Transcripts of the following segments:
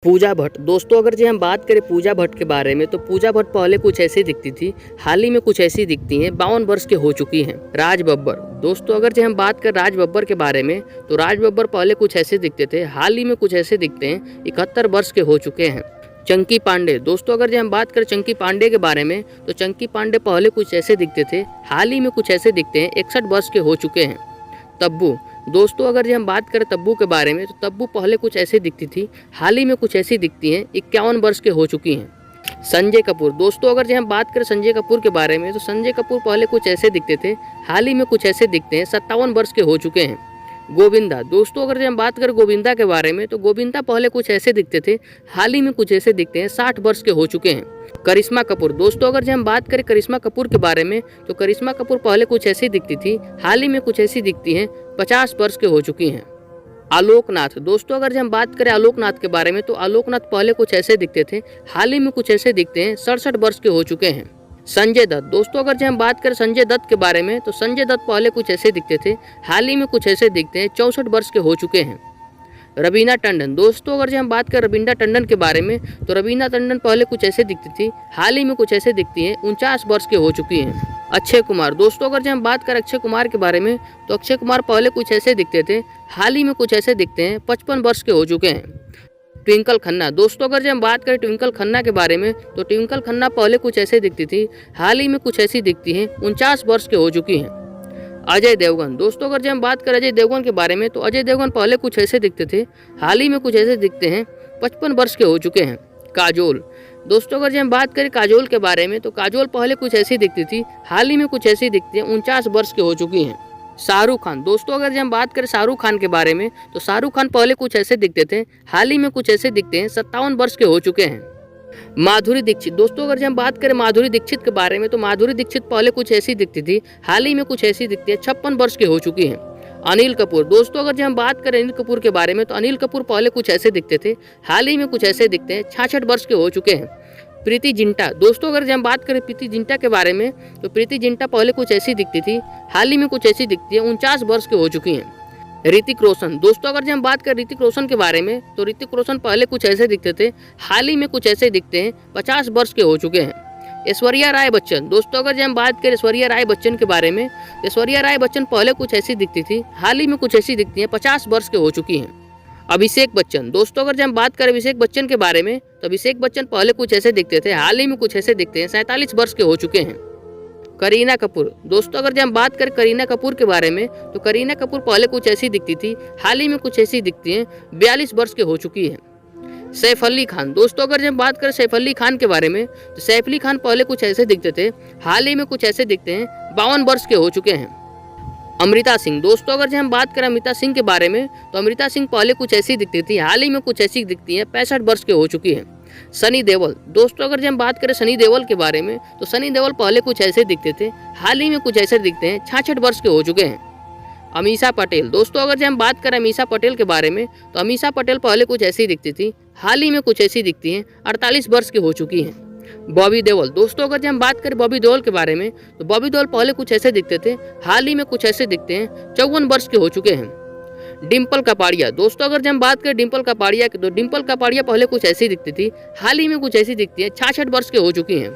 पूजा भट्ट। दोस्तों अगर जो हम बात करें पूजा भट्ट के बारे में तो पूजा भट्ट पहले कुछ ऐसी दिखती थी, हाल ही में कुछ ऐसी दिखती हैं। 52 वर्ष के हो चुकी हैं। राज बब्बर। दोस्तों अगर जो हम बात करें राज बब्बर के बारे में तो राज बब्बर पहले कुछ ऐसे दिखते थे, हाल ही में कुछ ऐसे दिखते हैं। 71 वर्ष के हो चुके हैं। चंकी पांडे। दोस्तों अगर जो हम बात करें चंकी पांडे के बारे में तो चंकी पांडे पहले कुछ ऐसे दिखते थे, हाल ही में कुछ ऐसे दिखते हैं। 61 वर्ष के हो चुके हैं। तब्बू। दोस्तों अगर जो हम बात करें तब्बू के बारे में तो तब्बू पहले कुछ ऐसे दिखती थी, हाल ही में कुछ ऐसी दिखती हैं। 51 वर्ष के हो चुकी हैं। संजय कपूर। दोस्तों अगर जो हम बात करें संजय कपूर के बारे में तो संजय कपूर पहले कुछ ऐसे दिखते थे, हाल ही में कुछ ऐसे दिखते हैं। 57 वर्ष के हो चुके हैं। गोविंदा। दोस्तों अगर जो हम बात करें गोविंदा के बारे में तो गोविंदा पहले कुछ ऐसे दिखते थे, हाल ही में कुछ ऐसे दिखते हैं। 60 वर्ष के हो चुके हैं। करिश्मा कपूर। दोस्तों अगर जो हम बात करें करिश्मा कपूर के बारे में तो करिश्मा कपूर पहले कुछ ऐसी दिखती थी, हाल ही में कुछ ऐसी दिखती हैं। 50 वर्ष के हो चुकी हैं। आलोकनाथ। दोस्तों अगर जो हम बात करें आलोकनाथ के बारे में तो आलोकनाथ पहले कुछ ऐसे दिखते थे, हाल ही में कुछ ऐसे दिखते हैं। 67 वर्ष के हो चुके हैं। संजय दत्त। दोस्तों अगर जो हम बात करें संजय दत्त के बारे में तो संजय दत्त पहले कुछ ऐसे दिखते थे, हाल ही में कुछ ऐसे दिखते हैं। 64 वर्ष के हो चुके हैं। रवीना टंडन। दोस्तों अगर जो हम बात करें रवीना टंडन के बारे में तो रवीना टंडन पहले कुछ ऐसे दिखती थी, हाल ही में कुछ ऐसे दिखती हैं। 49 वर्ष के हो चुकी हैं। अक्षय कुमार। दोस्तों अगर जो हम बात करें अक्षय कुमार के बारे में तो अक्षय कुमार पहले कुछ ऐसे दिखते थे, हाल ही में कुछ ऐसे दिखते हैं। 55 वर्ष के हो चुके हैं। ट्विंकल खन्ना। दोस्तों अगर जो हम बात करें ट्विंकल खन्ना के बारे में तो ट्विंकल खन्ना पहले कुछ ऐसे दिखती थी, हाल ही में कुछ ऐसी दिखती हैं। 49 वर्ष के हो चुकी हैं। अजय देवगन। दोस्तों अगर जो हम बात करें अजय देवगन के बारे में तो अजय देवगन पहले कुछ ऐसे दिखते थे, हाल ही में कुछ ऐसे दिखते हैं। 55 वर्ष के हो चुके हैं। काजोल। दोस्तों अगर जो हम बात करें काजोल के बारे में तो काजोल पहले कुछ ऐसी दिखती थी, हाल ही में कुछ ऐसी दिखती हैं। 49 वर्ष के हो चुकी हैं। शाहरुख खान। दोस्तों अगर जो हम बात करें शाहरुख खान के बारे में तो शाहरुख खान पहले कुछ ऐसे दिखते थे, हाल ही में कुछ ऐसे दिखते हैं। 57 वर्ष के हो चुके हैं। माधुरी दीक्षित। दोस्तों अगर जो हम बात करें माधुरी दीक्षित के बारे में तो माधुरी दीक्षित पहले कुछ ऐसी दिखती थी, हाल ही में कुछ ऐसी दिखती है। 56 वर्ष के हो चुकी हैं। अनिल कपूर। दोस्तों अगर जो हम बात करें अनिल कपूर के बारे में तो अनिल कपूर पहले कुछ ऐसे दिखते थे, हाल ही में कुछ ऐसे दिखते हैं। 66 वर्ष के हो चुके हैं। प्रीति जिंटा। दोस्तों अगर जो हम बात करें प्रीति जिंटा के बारे में तो प्रीति जिंटा पहले कुछ ऐसी दिखती थी, हाल ही में कुछ ऐसी दिखती है। 49 वर्ष के हो चुकी हैं। ऋतिक रोशन। दोस्तों अगर जो हम बात करें ऋतिक रोशन के बारे में तो ऋतिक रोशन पहले कुछ ऐसे दिखते थे, हाल ही में कुछ ऐसे दिखते हैं। 50 वर्ष के हो चुके हैं। ऐश्वर्या राय बच्चन। दोस्तों अगर जो हम बात करें ऐश्वर्या राय बच्चन के बारे में ऐश्वर्या राय बच्चन पहले कुछ ऐसी दिखती थी, हाल ही में कुछ ऐसी दिखती हैं। 50 वर्ष के हो चुकी हैं। अभिषेक बच्चन। दोस्तों अगर जो हम बात करें अभिषेक बच्चन के बारे में तो अभिषेक बच्चन पहले कुछ ऐसे दिखते थे, हाल ही में कुछ ऐसे दिखते हैं। 47 वर्ष के हो चुके हैं। करीना कपूर। दोस्तों अगर जो हम बात करें करीना कपूर के बारे में तो करीना कपूर पहले कुछ ऐसी दिखती थी, हाल ही में कुछ ऐसी दिखती हैं। 42 वर्ष के हो चुकी हैं। सैफ अली खान। दोस्तों अगर जो हम बात करें सैफ अली खान के बारे में तो सैफ अली खान पहले कुछ ऐसे दिखते थे, हाल ही में कुछ ऐसे दिखते हैं। 52 वर्ष के हो चुके हैं। अमृता सिंह। दोस्तों अगर जो हम बात करें अमृता सिंह के बारे में तो अमृता सिंह पहले कुछ ऐसी दिखती थी, हाल ही में कुछ ऐसी दिखती हैं। 65 वर्ष के हो चुकी हैं। सनी देओल। दोस्तों अगर जो हम बात करें सनी देओल के बारे में तो सनी देओल पहले कुछ ऐसे दिखते थे, हाल ही में कुछ ऐसे दिखते हैं। 66 वर्ष के हो चुके हैं। अमीषा पटेल। दोस्तों अगर जो हम बात करें अमीषा पटेल के बारे में तो अमीषा पटेल पहले कुछ ऐसी दिखती थी, हाल ही में कुछ ऐसी दिखती हैं। 48 वर्ष की हो चुकी हैं। बॉबी देओल। दोस्तों अगर जो हम बात करें बॉबी देओल के बारे में तो बॉबी देओल पहले कुछ ऐसे दिखते थे, हाल ही में कुछ ऐसे दिखते हैं। 54 वर्ष के हो चुके हैं। डिम्पल कपाड़िया। दोस्तों अगर जब हम बात करें डिम्पल कपाड़िया की तो डिम्पल कपाड़िया पहले कुछ ऐसी दिखती थी, हाल ही में कुछ ऐसी दिखती है। 66 वर्ष के हो चुकी हैं।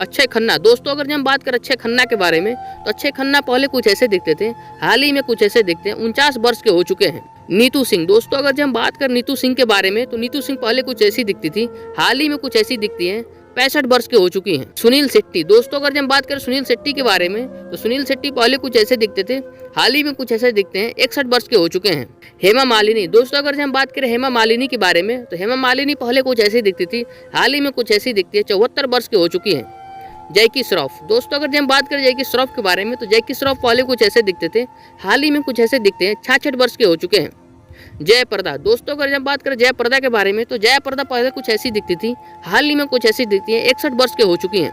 अक्षय खन्ना। दोस्तों अगर जब हम बात करें अक्षय खन्ना के बारे में तो अक्षय खन्ना पहले कुछ ऐसे दिखते थे, हाल ही में कुछ ऐसे दिखते हैं। 49 वर्ष के हो चुके हैं। नीतू सिंह। दोस्तों अगर जब हम बात करें नीतू सिंह के बारे में तो नीतू सिंह पहले कुछ ऐसी दिखती थी, हाल ही में कुछ ऐसी दिखती है। 65 वर्ष के हो चुकी हैं। सुनील शेट्टी। दोस्तों अगर जब हम बात करें सुनील शेट्टी के बारे में तो सुनील शेट्टी पहले कुछ ऐसे दिखते थे, हाल ही में कुछ ऐसे दिखते हैं। 61 वर्ष के हो चुके हैं। हेमा मालिनी। दोस्तों अगर जब हम बात करें हेमा मालिनी के बारे में तो हेमा मालिनी पहले कुछ ऐसी दिखती थी, हाल ही में कुछ ऐसी दिखती है। 74 वर्ष के हो चुकी हैं। जैकी श्रॉफ। दोस्तों अगर जब हम बात करें जैकी श्रॉफ के बारे में तो जैकी श्रॉफ पहले कुछ ऐसे दिखते थे, हाल ही में कुछ ऐसे दिखते हैं। 66 वर्ष के हो चुके हैं। जयप्रदा। दोस्तों अगर जब बात करें जयप्रदा के बारे में तो जयप्रदा पहले कुछ ऐसी दिखती थी, हाल ही में कुछ ऐसी दिखती है। 61 वर्ष के हो चुकी हैं।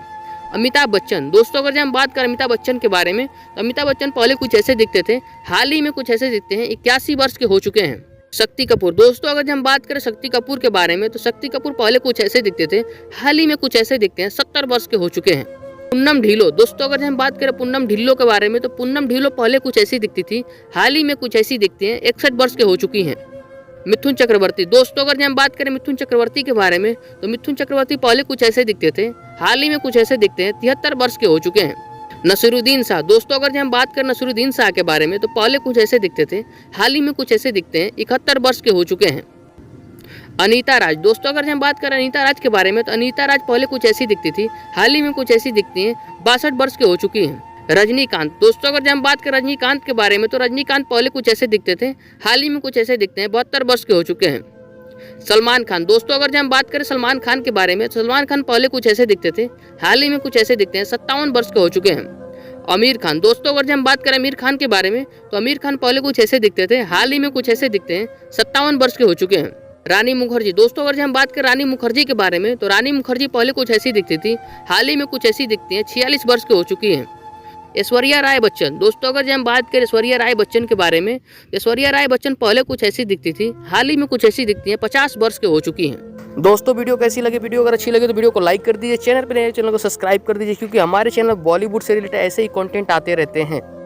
अमिताभ बच्चन। दोस्तों अगर जब हम बात करें अमिताभ बच्चन के बारे में तो अमिताभ बच्चन पहले कुछ ऐसे दिखते थे, हाल ही में कुछ ऐसे दिखते हैं। 81 वर्ष के हो चुके हैं। शक्ति कपूर। दोस्तों अगर हम बात करें शक्ति कपूर के बारे में तो शक्ति कपूर पहले कुछ ऐसे दिखते थे, हाल ही में कुछ ऐसे दिखते हैं। 70 वर्ष के हो चुके हैं। पूनम ढिल्लो। दोस्तों अगर हम बात करें पूनम ढिल्लो के बारे में तो पूनम ढिल्लो पहले कुछ ऐसी दिखती थी, हाल ही में कुछ ऐसी दिखती हैं। 61 वर्ष के हो चुकी हैं। मिथुन चक्रवर्ती। दोस्तों अगर हम बात करें मिथुन चक्रवर्ती के बारे में तो मिथुन चक्रवर्ती पहले कुछ ऐसे दिखते थे, हाल ही में कुछ ऐसे दिखते हैं, 73 वर्ष के हो चुके हैं। नसीरुद्दीन शाह। दोस्तों अगर हम बात करें नसीरुद्दीन शाह के बारे में तो पहले कुछ ऐसे दिखते थे, हाल ही में कुछ ऐसे दिखते हैं, 71 वर्ष के हो चुके हैं। अनीता राज। दोस्तों अगर हम बात करें अनीता राज के बारे में तो अनीता राज पहले कुछ ऐसी दिखती थी, हाल ही में कुछ ऐसी दिखती हैं, 62 वर्ष के हो चुकी हैं। रजनीकांत। दोस्तों अगर हम बात करें रजनीकांत के बारे में तो रजनीकांत पहले कुछ ऐसे दिखते थे, हाल ही में कुछ ऐसे दिखते हैं, 72 वर्ष के हो चुके हैं। सलमान खान। दोस्तों अगर हम बात करें सलमान खान के बारे में, सलमान खान पहले कुछ ऐसे दिखते थे, हाल ही में कुछ ऐसे दिखते हैं, 57 वर्ष के हो चुके हैं। आमिर खान। दोस्तों अगर हम बात करें आमिर खान के बारे में तो आमिर खान पहले कुछ ऐसे दिखते थे, हाल ही में कुछ ऐसे दिखते हैं, 57 वर्ष के हो चुके हैं। रानी मुखर्जी। दोस्तों अगर हम बात करें रानी मुखर्जी के बारे में तो रानी मुखर्जी पहले कुछ ऐसी दिखती थी, हाल ही में कुछ ऐसी दिखती हैं, 46 वर्ष के हो चुकी हैं। ऐश्वर्या राय बच्चन। दोस्तों अगर हम बात करें ऐश्वर्या राय बच्चन के बारे में, ऐश्वर्या राय बच्चन पहले कुछ ऐसी दिखती थी, हाल ही में कुछ ऐसी दिखती हैं, 50 वर्ष के हो चुकी हैं। दोस्तों वीडियो कैसी लगी? वीडियो अगर अच्छी लगे तो वीडियो को लाइक कर दीजिए, चैनल पर नए चैनल को सब्सक्राइब कर दीजिए, क्योंकि हमारे चैनल बॉलीवुड से रिलेटेड ऐसे ही कंटेंट आते रहते हैं।